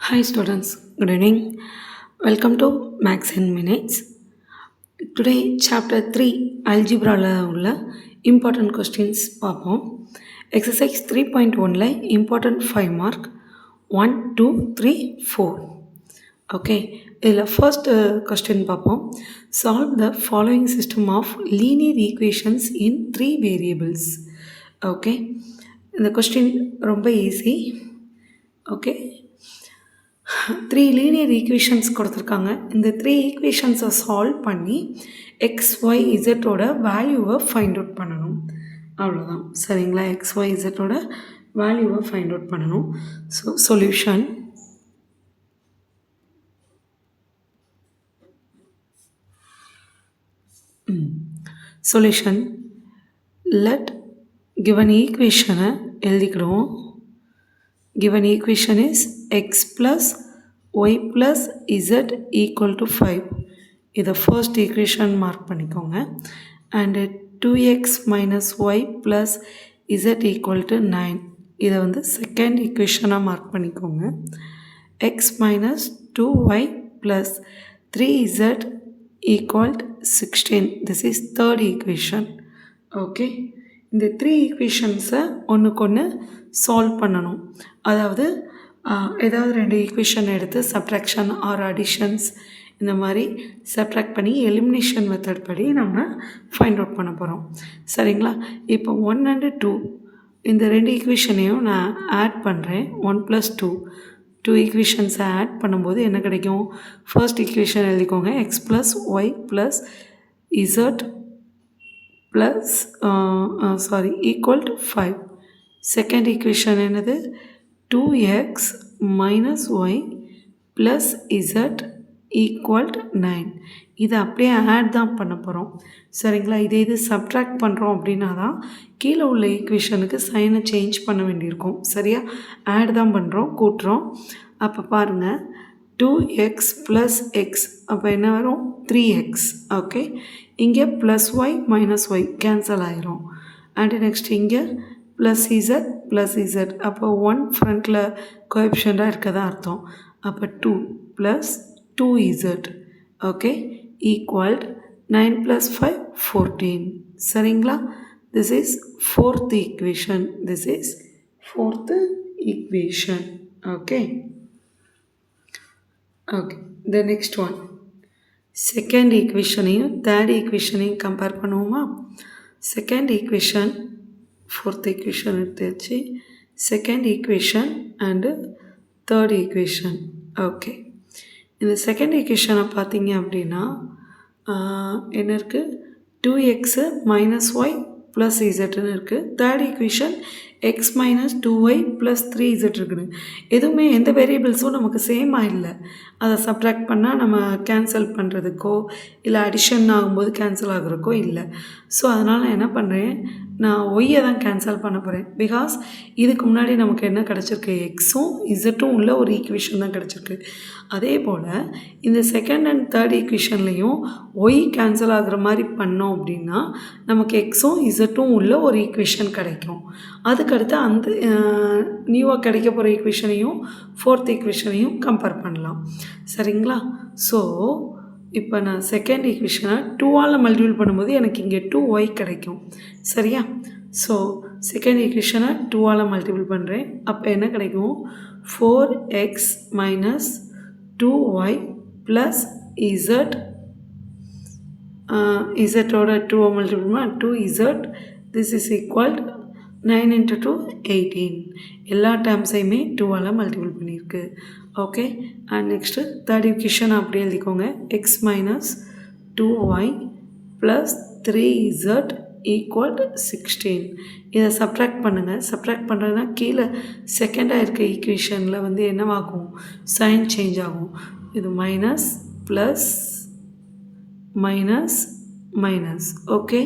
Hi students, good evening. Welcome to Max in Minutes. Today chapter 3 algebra உள்ள important questions பார்ப்போம். Exercise 3.1ல important 5 mark 1, 2, 3, 4. Okay, இதில் first question பார்ப்போம். Solve the following system of linear equations in 3 variables. Okay, இந்த question ரொம்ப easy. Okay, 3 linear equations கொடுத்துருக்காங்க. இந்த 3 ஈக்குவேஷன்ஸை solve பண்ணி X Y இசட்டோட வேல்யூவை ஃபைண்ட் அவுட் பண்ணணும். அவ்வளோதான், சரிங்களா? எக்ஸ் ஒய் இசட்டோட வேல்யூவை ஃபைண்ட் அவுட் பண்ணணும். ஸோ சொல்யூஷன் லெட் கிவன் ஈக்குவேஷனை எழுதிக்கிடுவோம். Given equation is x plus y plus z equal to 5. இதை first equation mark பண்ணிக்கோங்க. And 2x minus y plus z equal to 9. இதை வந்து second equation mark பண்ணிக்கோங்க. x minus 2y plus 3z equal to 16. This is third equation. Okay. இந்த 3 ஈக்குவேஷன்ஸை ஒன்றுக்கு ஒன்று solve பண்ணணும். அதாவது ஏதாவது 2 ஈக்குவேஷன் எடுத்து சப்ட்ராக்ஷன் ஆர் அடிஷன்ஸ் இந்த மாதிரி சப்ட்ராக்ட் பண்ணி எலிமினேஷன் மெத்தட் படி நம்ம ஃபைண்ட் அவுட் பண்ண போகிறோம். சரிங்களா? இப்போ 1 and 2 இந்த 2 ஈக்குவேஷனையும் நான் ஆட் பண்ணுறேன். 1 + 2 ஈக்குவேஷன்ஸை ஆட் பண்ணும்போது என்ன கிடைக்கும்? ஃபர்ஸ்ட் ஈக்குவேஷன் எழுதிக்கோங்க. X plus y plus z plus equal to 5. Second equation என்னது? 2x minus y plus z equal to 9. இதை அப்படியே ஆட் தான் பண்ண போகிறோம். சரிங்களா? இது சப்ட்ராக்ட் பண்ணுறோம் அப்படின்னா தான் கீழே உள்ள ஈக்குவேஷனுக்கு சைனை சேஞ்ச் பண்ண வேண்டியிருக்கும். சரியா? ஆட் தான் பண்ணுறோம், கூட்டுறோம். அப்போ பாருங்கள், 2x plus x அப்போ என்ன வரும்? 3x. ஓகே, இங்கே plus y minus y cancel ஆயிரும். அண்டு நெக்ஸ்ட் இங்கே ப்ளஸ் இசட் அப்போ 1 ஃப்ரண்ட்டில் கோஎஃபிஷியண்ட்டாக இருக்கதான் அர்த்தம். அப்போ 2 + 2z. Okay, equal to 9 + 5 14. சரிங்களா? This is fourth equation. Okay. The next one, second ஈக்குவேஷனையும் தேர்ட் ஈக்குவேஷனையும் கம்பேர் பண்ணுவோமா? செகண்ட் ஈக்குவேஷன் ஃபோர்த் ஈக்குவேஷன் எடுத்தாச்சு. Second equation and third equation. Okay, இந்த செகண்ட் ஈக்குவேஷனை பார்த்தீங்க அப்படின்னா என்ன இருக்குது? 2x minus y plus zன்னு இருக்குது. Third equation x minus 2y plus 3z இருக்குன்னு. எதுவுமே எந்த வேரியபிள்ஸும் நமக்கு சேமாக இல்லை. அதை சப்ட்ராக்ட் பண்ணால் நம்ம கேன்சல் பண்ணுறதுக்கோ இல்லை அடிஷன் ஆகும்போது கேன்சல் ஆகுறதுக்கோ இல்லை. ஸோ அதனால் நான் என்ன பண்ணுறேன், நான் ஒய்யை தான் கேன்சல் பண்ண போகிறேன். பிகாஸ் இதுக்கு முன்னாடி நமக்கு என்ன கிடச்சிருக்கு? எக்ஸும் இசட்டும் உள்ள ஒரு ஈக்குவேஷன் தான் கிடச்சிருக்கு. அதே போல் இந்த செகண்ட் அண்ட் தேர்ட் ஈக்குவேஷன்லேயும் ஒய் கேன்சல் ஆகுற மாதிரி பண்ணோம் அப்படின்னா நமக்கு எக்ஸும் இசட்டும் உள்ள ஒரு ஈக்குவேஷன் கிடைக்கும். அதுக்கடுத்து அந்த நியூவாக கிடைக்க போகிற ஈக்குவேஷனையும் ஃபோர்த் ஈக்குவேஷனையும் கம்பேர் பண்ணலாம். சரிங்களா? ஸோ இப்போ நான் செகண்ட் ஈக்குவேஷனை 2ஆல் மல்டிபிள் பண்ணும்போது எனக்கு இங்கே 2y கிடைக்கும். சரியா? ஸோ செகண்ட் ஈக்குவேஷனை 2ஆல் மல்டிபிள் பண்ணுறேன். அப்போ என்ன கிடைக்கும்? 4x minus 2y plus z. இசட்டோட 2 multiple பண்ணால் 2z. This is equal 9 × 2 18. எல்லா டேர்ம்ஸையுமே 2ஆல் மல்டிபிள் பண்ணியிருக்கு. Okay, and next third equation அப்படியே எழுதிக்கோங்க. x minus 2y plus 3z equal to 16. இதை சப்ட்ராக்ட் பண்ணுங்கள். சப்ட்ராக்ட் பண்ணுறதுனா கீழே செகண்டாக இருக்க ஈக்குவேஷனில் வந்து என்னவாகும்? சைன் சேஞ்ச் ஆகும். இது minus plus minus minus. Okay,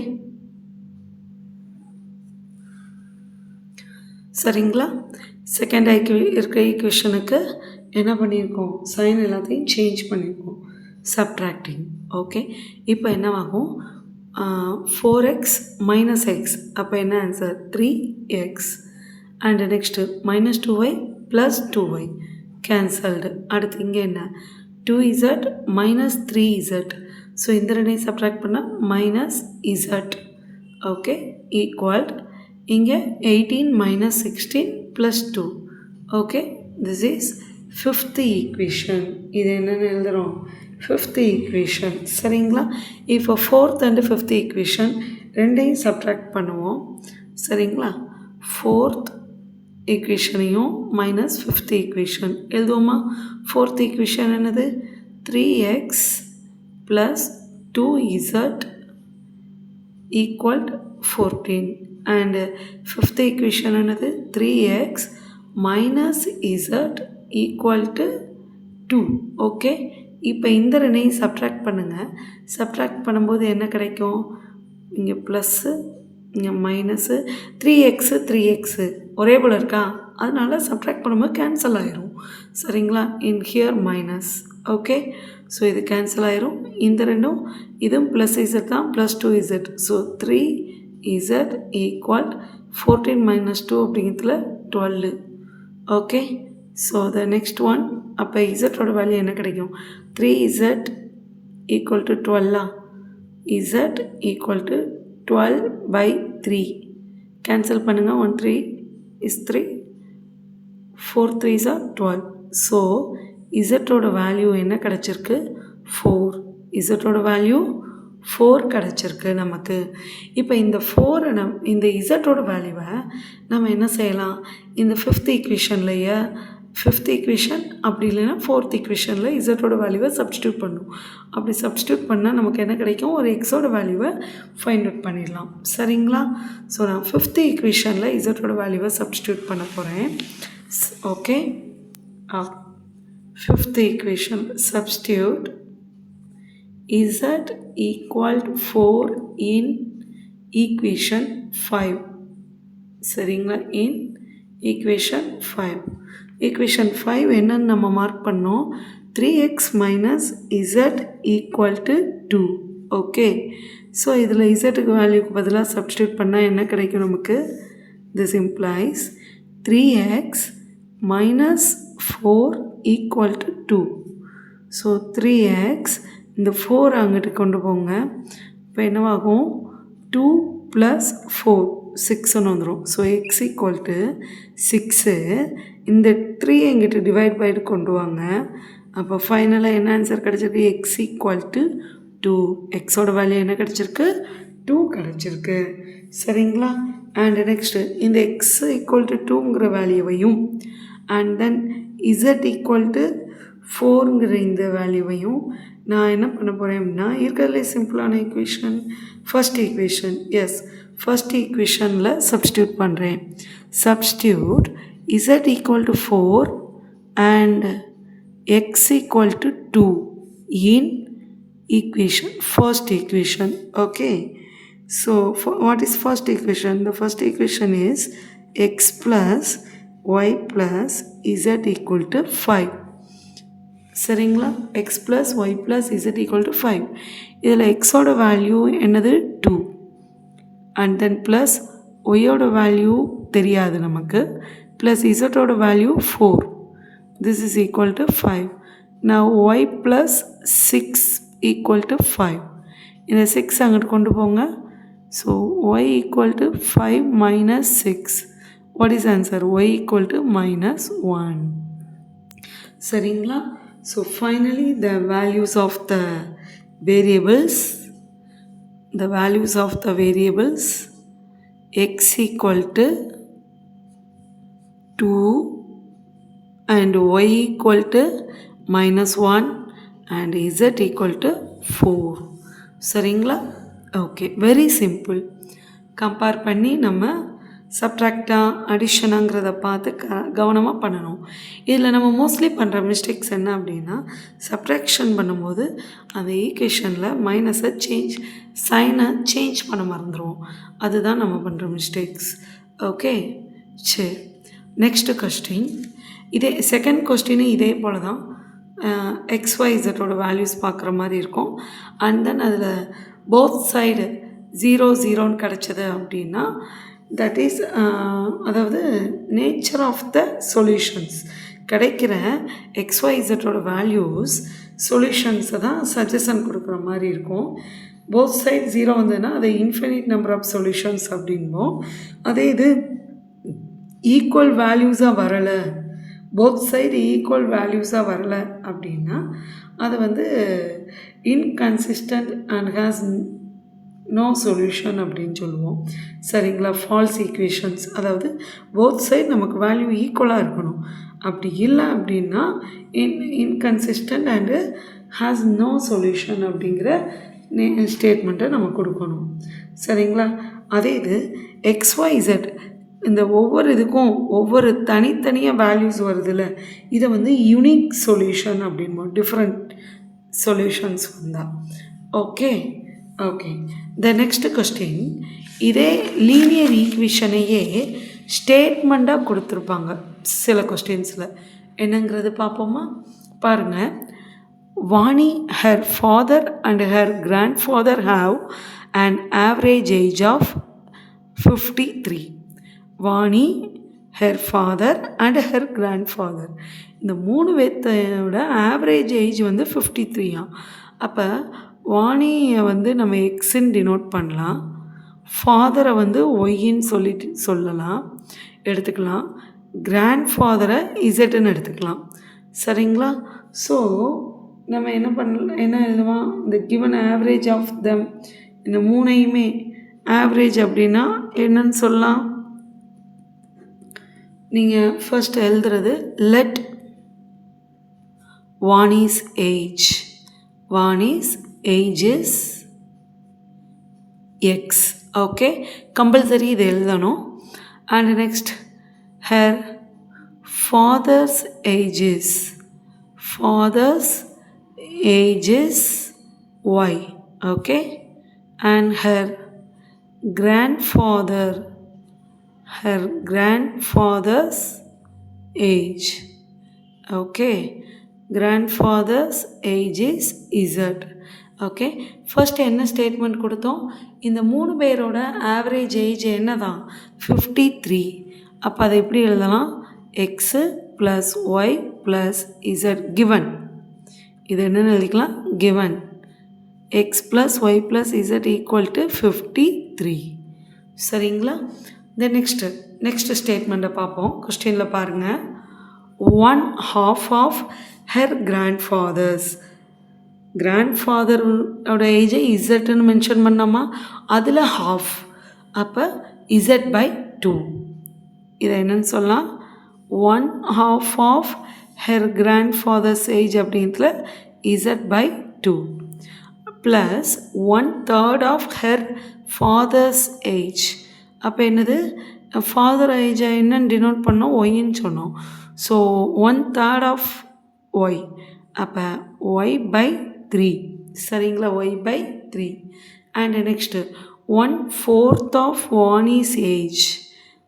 சரிங்களா? செகண்ட் இருக்க ஈக்குவேஷனுக்கு என்ன பண்ணியிருக்கோம்? சைன் எல்லாத்தையும் சேஞ்ச் பண்ணியிருக்கோம், சப்ட்ராக்டிங். ஓகே, இப்போ என்னவாகும்? 4x minus x. அப்போ என்ன answer? 3x. And next -2y + 2y. Cancelled. அடுத்து இங்கே என்ன, 2z மைனஸ் 3z. ஸோ இந்த ரெண்டையும் சப்ட்ராக்ட் பண்ணால் மைனஸ் z. ஓகே, ஈக்குவல் இங்கே 18 minus 16 plus 2. Okay, this is fifth equation. இது என்னென்னு எழுதுகிறோம், ஃபிஃப்த் ஈக்குவேஷன். சரிங்களா? இப்போ ஃபோர்த் அண்டு ஃபிஃப்த் ஈக்குவேஷன் ரெண்டையும் சப்ட்ராக்ட் பண்ணுவோம். சரிங்களா? ஃபோர்த் ஈக்குவேஷனையும் மைனஸ் ஃபிஃப்த் ஈக்குவேஷன் எழுதுவோமா? ஃபோர்த் ஈக்குவேஷன் என்னது, 3x plus 2z equal 14. And fifth equation என்னது, 3x minus z equal to 2. Okay, இப்போ இந்த ரெண்டையும் சப்ட்ராக்ட் பண்ணுங்கள். சப்ட்ராக்ட் பண்ணும்போது என்ன கிடைக்கும், இங்கே ப்ளஸ்ஸு இங்கே மைனஸு, 3x ஒரே போல் இருக்கா, அதனால் சப்ட்ராக்ட் பண்ணும்போது கேன்சல் ஆயிரும். சரிங்களா? In here minus. Okay, so இது கேன்சல் ஆயிரும். இந்த ரெண்டும் இதுவும் ப்ளஸ் z தான், plus 2z. So 3z equal 14 minus 2 அப்படிங்கிறதுல 12. Okay, so the next one, அப்போ இசட்டோட வேல்யூ என்ன கிடைக்கும், 3z equal to 12. z equal to 12/3. Cancel பண்ணுங்கள், 1 3 is 3, 4 3s are 12. ஸோ இசட்டோட வேல்யூ என்ன கிடச்சிருக்கு, 4. இசட்டோட வேல்யூ 4 கிடச்சிருக்கு நமக்கு. இப்போ இந்த 4 இந்த இசட்டோட வேல்யூவை நம்ம என்ன செய்யலாம், இந்த ஃபிஃப்த் ஈக்குவேஷன்லையே, ஃபிஃப்த் ஈக்குவேஷன் அப்படி இல்லைன்னா ஃபோர்த் ஈக்குவேஷனில் இசட்டோட வேல்யூவை சப்ஸ்டியூட் பண்ணும். அப்படி சப்ஸ்டியூட் பண்ணால் நமக்கு என்ன கிடைக்கும், ஒரு எக்ஸோட வேல்யூவை ஃபைண்ட் அவுட் பண்ணிடலாம். சரிங்களா? ஸோ நான் ஃபிஃப்த் ஈக்குவேஷனில் இசட்டோட வேல்யூவை சப்ஸ்டியூட் பண்ண போகிறேன். Okay, fifth equation substitute z equal to 4 in equation 5. சரிங்களா? in equation 5. equation 5 என்னன்னு நம்ம மார்க் பண்ணோம், 3x minus z equal to 2. Okay, so இதில் zக்கு வேல்யூக்கு பதிலாக சப்ஸ்டியூட் பண்ணால் என்ன கிடைக்கும் நமக்கு, this implies 3x minus 4 equal to 2. So 3x இந்த 4 அங்கிட்டு கொண்டு போங்க. இப்போ என்னவாகும், 2 + 4 6ன்னு வந்துடும். So x equal to 6. இந்த 3 எங்கிட்ட டிவைட் பைட்டு கொண்டு வாங்க. அப்போ ஃபைனலாக என்ன ஆன்சர் கிடச்சிருக்கு, x ஈக்குவல் டு 2. எக்ஸோட வேல்யூ என்ன கிடச்சிருக்கு, 2 கிடச்சிருக்கு. சரிங்களா? அண்ட் நெக்ஸ்ட்டு இந்த x ஈக்குவல் டு 2ங்கிற வேல்யூவையும் and then z equal to 4ங்கிற இந்த வேல்யூவையும் நான் என்ன பண்ண போகிறேன் அப்படின்னா, இருக்கிறதுலே சிம்பிளான equation first equation. Yes, first ஈக்குவேஷனில் சப்ஸ்டியூட் பண்ணுறேன். Substitute z equal to 4 and x equal to 2 in equation, first equation. Okay, so what is first equation? The first equation is x plus y plus z equal to 5. சரிங்களா? x plus y plus z equal to 5. இதில் எக்ஸோட value என்னது, 2. And then plus ஒய்யோட value தெரியாது நமக்கு, plus இசட்டோட value 4. This is equal to 5. நான் y plus 6 equal to 5. இந்த 6 அங்கிட்டு கொண்டு போங்க. So y equal to 5 minus 6. What is answer, y equal to minus 1. சரிங்களா? So finally the values of the variables x equal to 2 and y equal to minus 1 and z equal to 4. சரிங்களா? Okay, very simple. Compare பண்ணி நம்ம சப்ட்ராக்டாக அடிஷனாங்கிறத பார்த்து கவனமாக பண்ணணும். இதில் நம்ம mostly பண்ணுற மிஸ்டேக்ஸ் என்ன அப்படின்னா, சப்ட்ராக்ஷன் பண்ணும்போது அந்த ஈக்குவேஷனில் மைனஸை சைனை சேஞ்ச் பண்ண மறந்துடுவோம். அதுதான் நம்ம பண்ணுற மிஸ்டேக்ஸ். ஓகே, சரி, நெக்ஸ்ட்டு கொஸ்டின். இதே செகண்ட் கொஸ்டின் இதே போல் தான், XYZோட வேல்யூஸ் பார்க்குற மாதிரி இருக்கும். அண்ட் தென் அதில் போத் சைடு 0 0ன்னு கிடச்சது அப்படின்னா, தட் இஸ் அதாவது நேச்சர் ஆஃப் த சொல்யூஷன்ஸ். கிடைக்கிற XYZோட வேல்யூஸ் சொல்யூஷன்ஸை தான் சஜஷன் கொடுக்குற மாதிரி இருக்கும். போத் சைட் 0 வந்ததுன்னா அதை இன்ஃபினிட் நம்பர் ஆஃப் சொல்யூஷன்ஸ் அப்படின்போம். அதே இது ஈக்குவல் வேல்யூஸாக வரலை, போத் சைடு ஈக்குவல் வேல்யூஸாக வரலை அப்படின்னா அது வந்து inconsistent and has no solution அப்படின்னு சொல்லுவோம். சரிங்களா? ஃபால்ஸ் ஈக்குவேஷன்ஸ், அதாவது போத் சைடு நமக்கு வேல்யூ ஈக்குவலாக இருக்கணும். அப்படி இல்லை அப்படின்னா inconsistent and has no solution அப்படிங்கிற ஸ்டேட்மெண்ட்டை நம்ம கொடுக்கணும். சரிங்களா? அதே இது XYZ இந்த ஒவ்வொரு இதுக்கும் ஒவ்வொரு தனித்தனியாக வேல்யூஸ் வருதுல்ல, இதை வந்து யூனிக் சொல்யூஷன் அப்படின்போம். டிஃப்ரெண்ட் சொல்யூஷன்ஸ் வந்தால். ஓகே. த நெக்ஸ்ட் கொஸ்டின், இதே லீனியர் ஈக்குவேஷனையே ஸ்டேட்மெண்ட்டாக கொடுத்துருப்பாங்க சில கொஸ்டின்ஸில். என்னங்கிறது பார்ப்போமா? பாருங்கள். Vani, her father and her grandfather have an average age of 53. Vani, her father and her grandfather, இந்த 3 பேர்த்தோட ஆவரேஜ் ஏஜ் வந்து 53. அப்போ வாணியை வந்து நம்ம எக்ஸுன்னு டினோட் பண்ணலாம், ஃபாதரை வந்து ஒய்ன்னு எடுத்துக்கலாம், கிராண்ட்ஃபாதரை இசட்டுன்னு எடுத்துக்கலாம். சரிங்களா? ஸோ நம்ம என்ன எழுதுவோம்? இந்த கிவன் ஆவரேஜ் ஆஃப் தம், இந்த 3ஐயுமே ஆவரேஜ் அப்படின்னா என்னன்னு சொல்லலாம்? நீங்கள் ஃபர்ஸ்ட் எழுதுறது let Vani's age is x. Okay, compulsory இது எழுதணும். And next her father's age is y. Okay, and her grandfather's age. Okay, grandfather's age is Z. Okay, first என்ன statement கொடுத்தோம்? இந்த 3 பேரோட ஆவரேஜ் ஏஜ் என்ன தான்? 53. அப்போ அதை எப்படி எழுதலாம்? X plus y plus z given. இது என்னென்னு எழுதிக்கலாம்? Given x plus y plus z equal to 53. சரிங்களா? the next ஸ்டேட்மெண்ட்டை பார்ப்போம். கொஸ்டினில் பாருங்கள். 1/2 of her grandfatherோட ஏஜை இசட்னு மென்ஷன் பண்ணோமா, அதில் half, அப்போ z/2. இதை என்னன்னு சொல்லலாம்? 1/2 of her grandfather's age அப்படின்றதுல z/2 plus 1/3 of her father's age. அப்போ என்னது? ஃபாதர் ஏஜை என்னன்னு டினோட் பண்ணோம்? ஒய்ன்னு சொன்னோம். ஸோ 1/3 ஆஃப் ஒய், அப்போ y/3. சரிங்களா? y/3. And next 1/4 of Vani's age.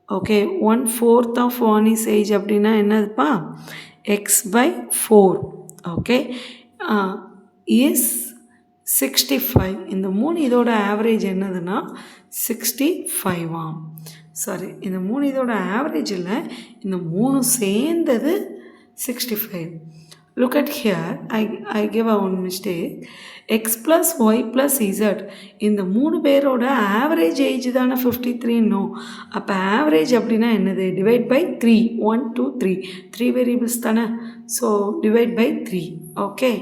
Okay, 1/4 of Vani's age அப்படின்னா என்னதுப்பா? x/4. Okay, is 65. இந்த 3 இதோட ஆவரேஜ் என்னதுன்னா 65. சாரி, இந்த 3 இதோட ஆவரேஜ் இல்லை, இந்த 3 சேர்ந்தது 65. Look at here, I give a one mistake. X plus y plus z, இந்த 3 பேரோட ஆவரேஜ் ஏஜ் தானே 53. அப்போ ஆவரேஜ் அப்படின்னா என்னது? Divide by 3. 1 2 3 வேரியபிள்ஸ் தானே. So divide by 3. ஓகே,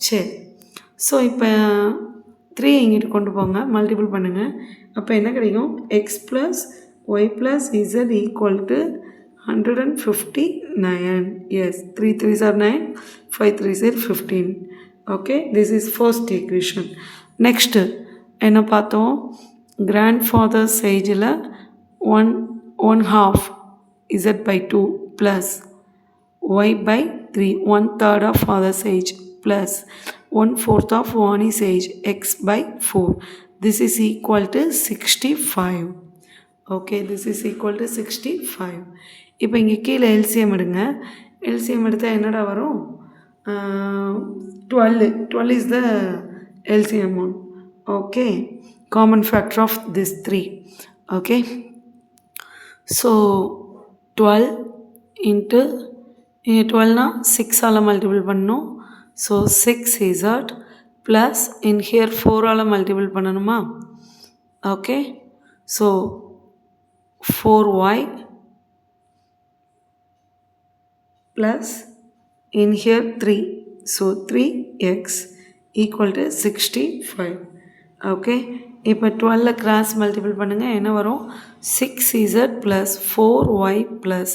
சரி. ஸோ இப்போ 3 இங்கிட்டு கொண்டு போங்க, மல்டிபிள் பண்ணுங்கள். அப்போ என்ன கிடைக்கும்? X plus y plus z equal to 159. Yes, 3 3s are 9, 5 3s are 15. Okay, this is first equation. Next என்ன பார்த்தோம்? கிராண்ட்ஃபாதர்ஸ் ஏஜில் 1/2 z/2 plus y/3, 1/3 of father's age plus 1/4 of Vani's age, x/4. This is equal to 65. Okay, this is equal to 65. இப்போ இங்கே கீழே LCM எடுங்க. LCM எடுத்தால் என்னடா வரும்? 12 is the LCM one. Okay, common factor of this 3. Okay, so 12 into இங்கே 12னா 6ஆல் மல்டிபிள் பண்ணணும். So 6z plus in here 4ஆல் மல்டிபிள் பண்ணணுமா? Okay, so 4y plus in here 3, so 3x equal to 65. okay, இப்போ 12 கிராஸ் மல்டிபிள் பண்ணுங்கள், என்ன வரும்? 6z plus 4y plus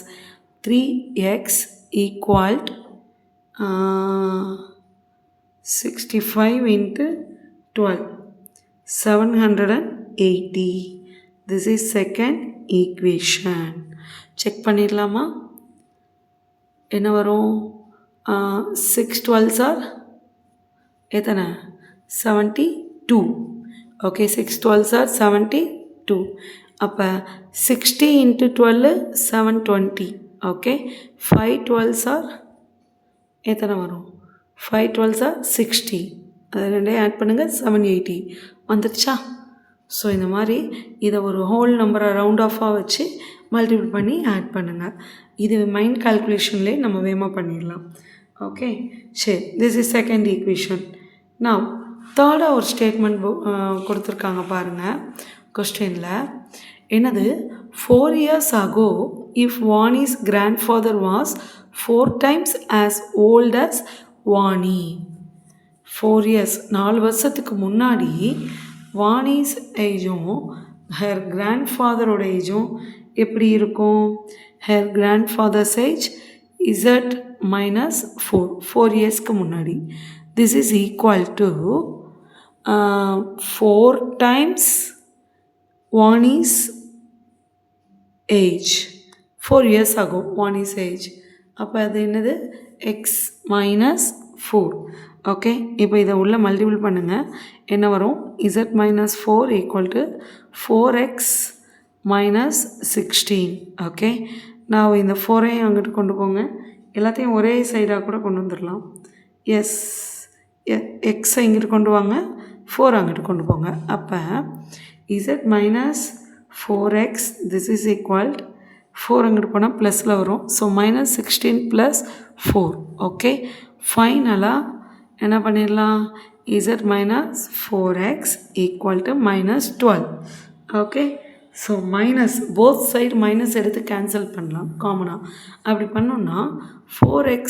3x equal 65 into 12, 780. this is second equation. Check பண்ணிடலாமா? என்ன வரும்? 6 12s are எத்தனை? 72. Okay, 6 12s are 72. அப்போ 60 into 12 720. ஓகே, 5 12s are எத்தனை வரும்? 5 12s are 60. அது ரெண்டையும் ஆட் பண்ணுங்கள், 780 வந்துடுச்சா? ஸோ இந்த மாதிரி இதை ஒரு ஹோல் நம்பரை ரவுண்ட் ஆஃபாக வச்சு மல்டிபிள் பண்ணி ஆட் பண்ணுங்கள். இது மைண்ட் கால்குலேஷன்லேயே நம்ம வேகமாக பண்ணிடலாம். ஓகே, சரி, திஸ் இஸ் செகண்ட் ஈக்குவேஷன். நான் தேர்டாக ஒரு ஸ்டேட்மெண்ட் கொடுத்துருக்காங்க பாருங்கள் கொஸ்டினில். என்னது? 4 years ago if Vani's grandfather was 4 times as old as Vani. 4 years 4 வருஷத்துக்கு முன்னாடி வாணிஸ் ஏஜும் ஹர் கிராண்ட்ஃபாதரோட ஏஜும் எப்படி இருக்கும்? Her grandfather's age Z minus 4 இயர்ஸ்க்கு முன்னாடி. This is equal to 4 times Vani's age. 4 years ஆகும் வாணிஸ் ஏஜ். அப்போ அது என்னது? X minus 4. ஓகே, இப்போ இதை உள்ள மல்டிபிள் பண்ணுங்கள், என்ன வரும்? Z minus 4 equal to 4x minus 16. Okay, நான் இந்த 4ஐயும் அங்கிட்டு கொண்டு போங்க, எல்லாத்தையும் ஒரே சைடாக கூட கொண்டு வந்துடலாம். எஸ், எக்ஸை இங்கிட்டு கொண்டு வாங்க, 4 அங்கிட்டு கொண்டு போங்க. அப்போ Z minus 4x this is equal 4 அங்கிட்டு போனால் ப்ளஸில் வரும். So minus 16 plus 4. ஓகே, ஃபைனலாக என்ன பண்ணிடலாம்? Z minus 4x equal to minus 12. Okay, so minus both side minus எடுத்து கேன்சல் பண்ணலாம் காமனாக. அப்படி பண்ணோன்னா 4x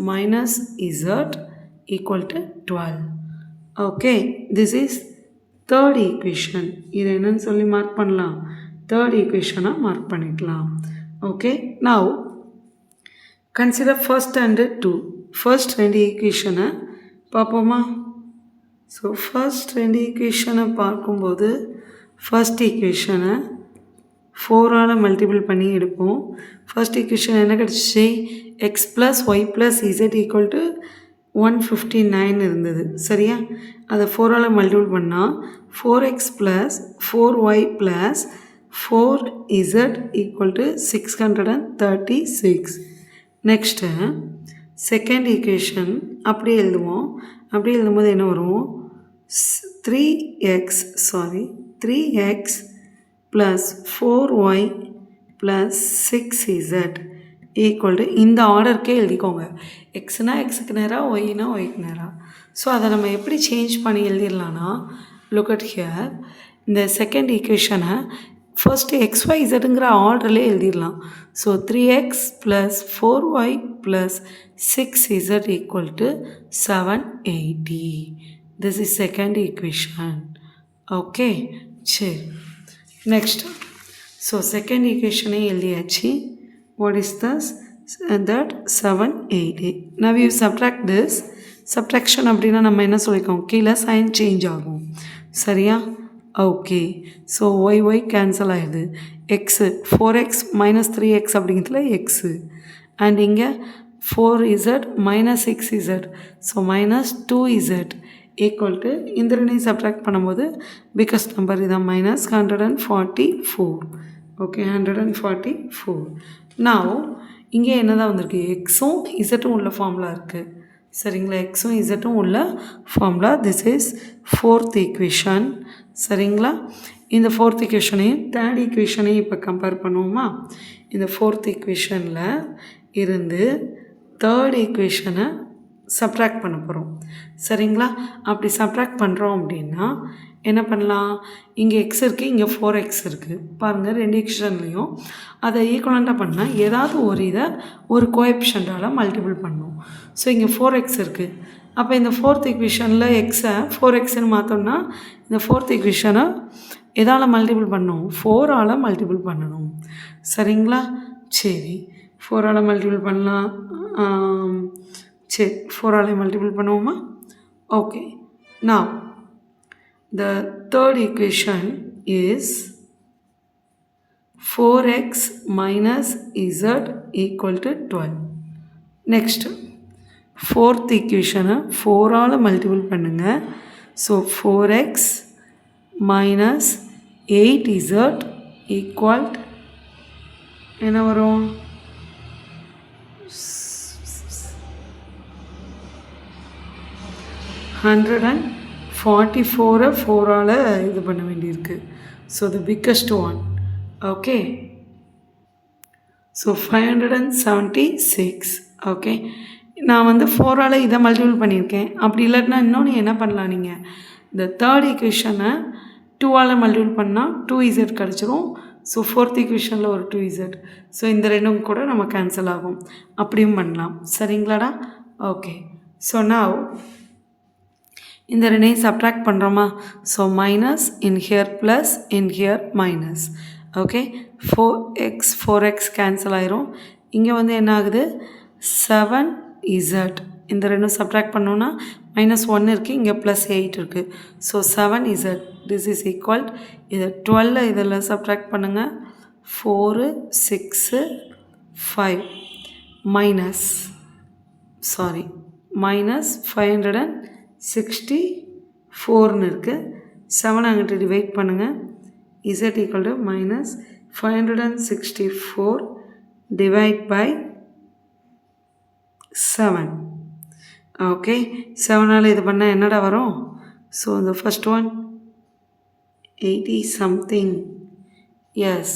minus Z equal to 12. Okay, this is third equation. இது என்னன்னு சொல்லி மார்க் பண்ணலாம்? தேர்ட் ஈக்குவேஷனாக மார்க் பண்ணிக்கலாம். Okay, now consider first and 2. First ரெண்டு ஈக்குவேஷனை பார்ப்போமா? ஸோ ஃபர்ஸ்ட் ரெண்டு ஈக்குவேஷனை பார்க்கும்போது ஃபர்ஸ்ட் ஈக்குவேஷனை 4ஆல் மல்டிபிள் பண்ணி எடுப்போம். ஃபர்ஸ்ட் ஈக்குவேஷன் என்ன கிடச்சிச்சு? X plus y plus z equal to 159 இருந்தது, சரியா? அதை 4ஆல் மல்டிபிள் பண்ணால் 4x plus 4y plus 4z equal to 636. Next second equation அப்படியே எழுதுவோம். அப்படியே எழுதும்போது என்ன வரும்? 3x plus 4y plus 6z equal to, இந்த ஆர்டருக்கே எழுதிக்கோங்க. எக்ஸ்னா எக்ஸுக்கு நேராக, ஒய்னா ஒய்க்கு நேராக. ஸோ அதை நம்ம எப்படி சேஞ்ச் பண்ணி எழுதிடலான்னா, லுக் அட் ஹியர், இந்த செகண்ட் ஈக்குவேஷனை ஃபர்ஸ்ட்டு XY Zங்கிற ஆர்டர்லேயே எழுதிடலாம். So 3x plus 4y plus 6z equal to 780. This is second equation. Okay, சரி, நெக்ஸ்ட். ஸோ செகண்ட் ஈக்குவேஷனே எழுதியாச்சு. What is thus? That 780. Now you subtract this. Subtraction அப்படின்னா நம்ம என்ன சொல்லிக்கோம்? கீழே சைன் சேஞ்ச் ஆகும், சரியா? ஓகே, ஸோ ஒய் கேன்சல் ஆகிடுது. எக்ஸு 4x மைனஸ் 3x அப்படிங்கிறதுல எக்ஸு, அண்ட் இங்கே 4z minus 6z, so minus 2z equal to, இந்த ரெண்டையும் சப்ட்ராக்ட் பண்ணும்போது பிகஸ்ட் நம்பர் இதான் மைனஸ் 144. ஓகே, 144. நான் இங்கே என்ன தான் வந்திருக்கு? எக்ஸும் இசட்டும் உள்ள ஃபார்முலா இருக்குது, சரிங்களா? எக்ஸும் இசட்டும் உள்ள formula. This is fourth equation, சரிங்களா? இந்த ஃபோர்த் ஈக்குவேஷனையும் தேர்ட் ஈக்குவேஷனையும் இப்போ கம்பேர் பண்ணுவோமா? இந்த ஃபோர்த் ஈக்குவேஷனில் இருந்து தேர்ட் ஈக்குவேஷனை சப்ட்ராக்ட் பண்ண போகிறோம். சரிங்களா? அப்படி சப்ட்ராக்ட் பண்ணுறோம் அப்படின்னா என்ன பண்ணலாம்? இங்கே எக்ஸ் இருக்குது, இங்கே 4x இருக்குது. பாருங்கள், ரெண்டு ஈக்குவேஷன்லேயும் அதை ஈக்குவலண்ட்டாக பண்ணால் ஏதாவது ஒரு இதை ஒரு கோஎஃபிஷியன்ட்டால் மல்டிபிள் பண்ணணும். ஸோ இங்கே 4x இருக்குது. அப்போ இந்த ஃபோர்த் ஈக்குவேஷனில் எக்ஸை 4xன்னு மாற்றோம்னா இந்த ஃபோர்த் ஈக்குவேஷனை எதால் மல்டிபிள் பண்ணணும்? 4ஆல் மல்டிபிள் பண்ணணும். சரிங்களா? சரி, 4ஆல் மல்டிபிள் பண்ணலாம். சரி, 4ஆல் மல்டிபிள் பண்ணுவோமா? Okay. Now the third equation is 4x minus z equal to 12. Next, fourth equation 4ஆல் multiple பண்ணுங்க. So 4x minus 8z equal என்ன வரும்? 144 4ஆல் இது பண்ண வேண்டியிருக்கு. So the biggest one. Okay. So 576. Okay, நான் வந்து 4ஆல் இதை மல்டிபிள் பண்ணியிருக்கேன். அப்படி இல்லாட்டினா இன்னொன்று என்ன பண்ணலாம்? நீங்கள் இந்த தேர்ட் ஈக்குவேஷனை 2ஆல் மல்டிபிள் பண்ணால் 2z கிடச்சிரும். ஸோ ஃபோர்த் ஈக்குவேஷனில் ஒரு 2z. ஸோ இந்த ரெண்டும் கூட நம்ம கேன்சல் ஆகும். அப்படியும் பண்ணலாம். சரிங்களாடா? ஓகே. ஸோ நான் இந்த ரெண்டையும் சப்ட்ராக்ட் பண்ணுறோமா? So minus in here plus in here minus. Okay, 4x cancel ஆயிரும். இங்கே வந்து என்ன ஆகுது? 7z. இந்த ரெண்டும் சப்ட்ராக்ட் பண்ணோன்னா -1 இருக்குது, இங்கே +8 இருக்குது. So 7z this is equal. இதை 12 இதில் சப்ட்ராக்ட் பண்ணுங்கள். 4 6 5 மைனஸ் 564ன்னு இருக்குது. 7 அங்கிட்டு டிவைட் பண்ணுங்கள். z equal to -564 divide by 7. Okay, 7ஆல் இது பண்ணால் என்னடா வரும்? So the first one 80 something. Yes.